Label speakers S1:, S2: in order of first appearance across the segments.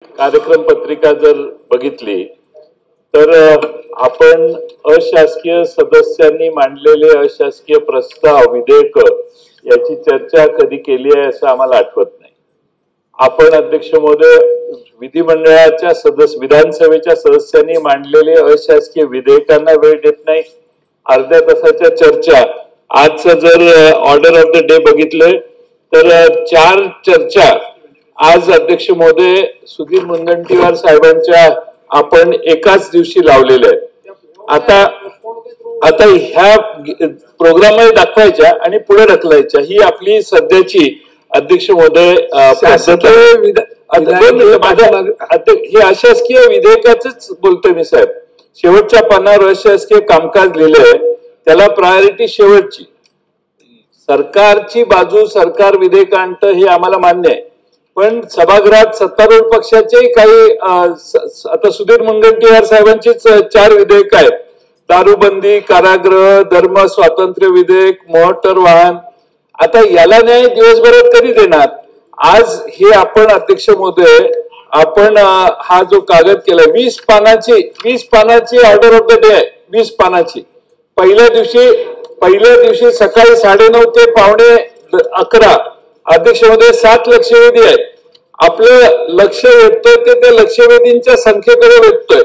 S1: कार्यक्रम पत्रिका जर बघितली तर आपण अशासकीय सदस्यांनी मांडलेले अशासकीय प्रस्ताव विधेयक याची चर्चा कधी केली आहे असं आम्हाला आठवत नाही। आपण अध्यक्ष महोदय विधिमंडळाच्या विधानसभेच्या सदस्यांनी मांडलेले अशासकीय विधेयकांना वेळ देत नाही। अर्ध्या तासाच्या चर्चा आजचं जर ऑर्डर ऑफ द डे बघितलं तर 4 चर्चा आज अध्यक्ष महोदय सुधीर मुनगंटीवार साहेबांच्या आपण एकाच दिवशी लावलेल्या आहेत। आता ह्या प्रोग्राम मध्ये दाखवायच्या आणि पुढे ढकलायच्या ही आपली सध्याची अध्यक्ष महोदय हे अशासकीय विधेयकाच बोलतोय मी साहेब। शेवटच्या पानावर अशासकीय कामकाज लिहिलंय त्याला प्रायोरिटी शेवटची। सरकारची बाजू सरकार विधेयक आणतं हे आम्हाला मान्य आहे, पण सभागृहात सत्तारूढ पक्षाचे काही आता सुधीर मुनगंटीवार साहेबांचीच 4 विधेयक आहेत। दारूबंदी, कारागृह, धर्म स्वातंत्र्य विधेयक, मोटर वाहन। आता याला न्याय दिवसभरात कधी देणार? आज हे आपण अध्यक्ष महोदय आपण हा जो कागद केला 20 पानाची ऑर्डर ऑफ द डे आहे। 20 पानाची पहिल्या दिवशी सकाळी 9:30 ते 11:15 अध्यक्ष महोदय 7 लक्षवेधी आहेत। आपलं लक्ष वेधतोय ते लक्षवेधींच्या संख्येकडे वेधतोय।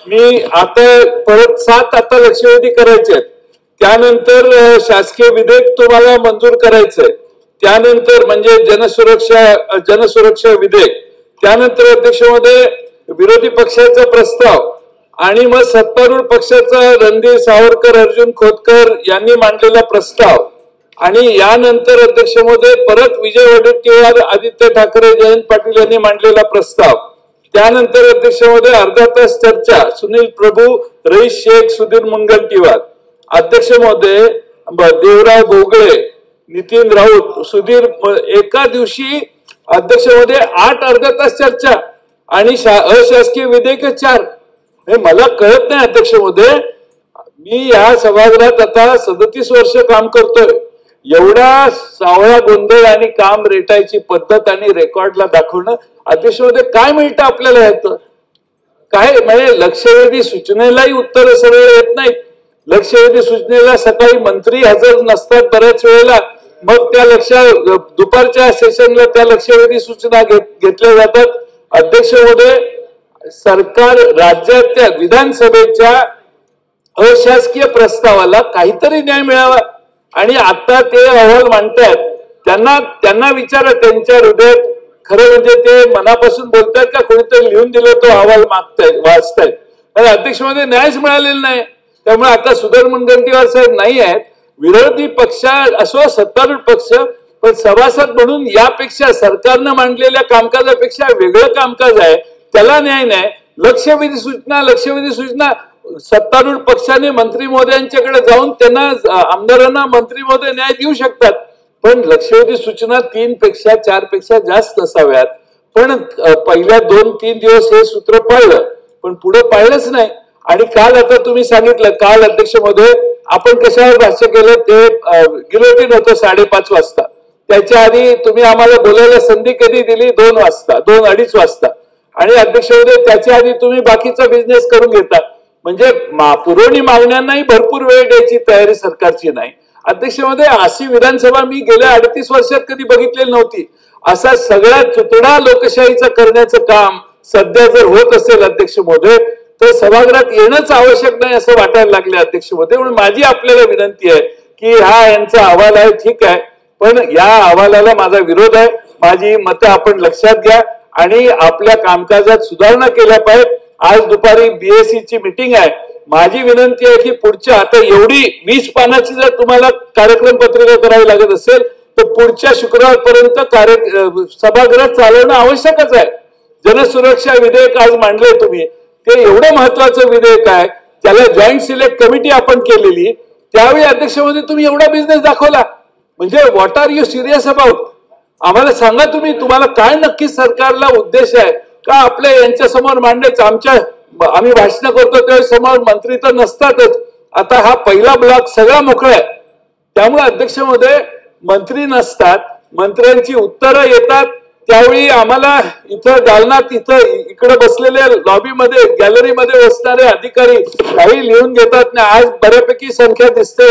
S1: मी आता परत 7 आता लक्षवेधी करायचे आहेत। त्यानंतर शासकीय विधेयक तुम्हाला मंजूर करायचंय, त्यानंतर म्हणजे जनसुरक्षा विधेयक, त्यानंतर अध्यक्ष महोदय विरोधी पक्षाचा प्रस्ताव आणि मग सत्तारूढ पक्षाचा रणधीर सावरकर, अर्जुन खोतकर यांनी मांडलेला प्रस्ताव आणि यानंतर अध्यक्ष महोदय परत विजय वडेट्टीवार, आदित्य ठाकरे, जयंत पाटील यांनी मांडलेला प्रस्ताव। त्यानंतर अध्यक्ष महोदय अर्धा तास चर्चा सुनील प्रभू, रईस शेख, सुधीर मुनगंटीवार। अध्यक्ष महोदय देवराव भोगळे, नितीन राऊत, सुधीर एका दिवशी अध्यक्ष महोदय 8 अर्धा तास चर्चा आणि अशासकीय विधेयक 4। हे मला कळत नाही अध्यक्ष महोदय। मी या सभागृहात आता 37 वर्ष काम करतोय। एवढा सावळा गोंधळ आणि काम रेटायची पद्धत आणि रेकॉर्डला दाखवणं अध्यक्ष महोदय काय मिळतं आपल्याला? याचं काय म्हणजे लक्षवेधी सूचनेलाही उत्तर सरळ येत नाहीत। लक्षवेधी सूचनेला सकाळी मंत्री हजर नसतात बऱ्याच वेळेला, मग त्या दुपारच्या सेशनला त्या लक्षवेधी सूचना घेतल्या जातात। अध्यक्ष महोदय सरकार राज्याच्या विधानसभेच्या अशासकीय प्रस्तावाला काहीतरी न्याय मिळावा आणि आता ते अहवाल मांडतायत त्यांना विचारा त्यांच्या हृदयात खरं म्हणजे ते मनापासून बोलतायत का कोणीतरी लिहून दिलं तो अहवाल वाचतायत? आणि अध्यक्ष मध्ये न्यायच मिळालेला नाही। त्यामुळे आता सुधीर मुनगंटीवार साहेब नाही आहेत। विरोधी पक्ष असो सत्तारूढ पक्ष पण सभासद म्हणून यापेक्षा सरकारनं मांडलेल्या कामकाजापेक्षा वेगळं कामकाज आहे त्याला न्याय नाही। लक्षवेधी सूचना सत्तारूढ पक्षाने मंत्री महोदयांच्याकडे जाऊन त्यांना आमदारांना मंत्री महोदय न्याय देऊ शकतात, पण लक्षवेधी सूचना 3 पेक्षा 4 पेक्षा जास्त नसाव्यात। पण पहिल्या 2-3 दिवस हे सूत्र पाळलं पण पुढे पाळलंच नाही। आणि काल आता तुम्ही सांगितलं, काल अध्यक्ष महोदय आपण कशावर भाष्य केलं ते गिलोटीन होतं 5:30 वाजता। त्याच्या आधी तुम्ही आम्हाला बोलायला संधी कधी दिली? 2 वाजता, 2-2:30 वाजता। आणि अध्यक्ष महोदय त्याच्या आधी तुम्ही बाकीचा बिझनेस करून घेता म्हणजे पुरवणी मागण्यांनाही भरपूर वेळ द्यायची तयारी सरकारची नाही। अध्यक्ष महोदय अशी विधानसभा मी गेल्या 38 वर्षात कधी बघितलेली नव्हती। असा सगळा चुतडा लोकशाहीचं करण्याचं काम सध्या जर होत असेल अध्यक्ष महोदय तर सभागृहात येणंच आवश्यक नाही असं वाटायला लागले अध्यक्ष महोदय। म्हणून माझी आपल्याला विनंती आहे की हा यांचा अहवाल आहे ठीक आहे, पण या अहवालाला माझा विरोध आहे। माझी मतं आपण लक्षात घ्या आणि आपल्या कामकाजात सुधारणा केल्या पाहिजेत। आज दुपारी BSE ची मीटिंग आहे। माझी विनंती आहे की पुढच्या आता एवढी 20 पानाची जर तुम्हाला कार्यक्रम पत्रिका करावी लागत असेल तर पुढच्या शुक्रवारपर्यंत सभागृह चालवणं आवश्यकच आहे। जनसुरक्षा विधेयक आज मांडले तुम्ही, ते एवढं महत्वाचं विधेयक आहे, त्याला जॉईंट सिलेक्ट कमिटी आपण केलेली। त्यावेळी अध्यक्ष महोदय तुम्ही एवढा बिझनेस दाखवला म्हणजे what are you serious about? आम्हाला सांगा तुम्ही तुम्हाला काय नक्की सरकारला उद्देश आहे का आपल्या यांच्या समोर मांडायचं? आम्ही भाषण करतो त्यावेळी समोर मंत्री तर नसतातच। आता हा पहिला ब्लॉक सगळा मोकळा आहे त्यामुळे अध्यक्ष महोदय मंत्री नसतात, मंत्र्यांची उत्तरं येतात त्यावेळी आम्हाला इथं दालनात इकडे बसलेले लॉबीमध्ये गॅलरीमध्ये बसणारे अधिकारी काही लिहून घेतात ना. आज बऱ्यापैकी संख्या दिसते.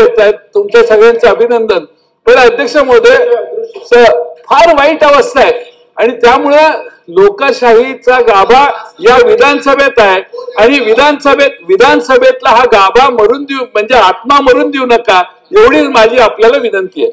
S1: तुमच्या सगळ्यांचं अभिनंदन. पण अध्यक्ष महोदय फार वाईट अवस्था आहे आणि त्यामुळं लोकशाहीचा गाभा या विधानसभेत आहे आणि विधानसभेतला हा गाभा मरून देऊ म्हणजे आत्मा मरून देऊ नका एवढीच माझी आपल्याला विनंती आहे.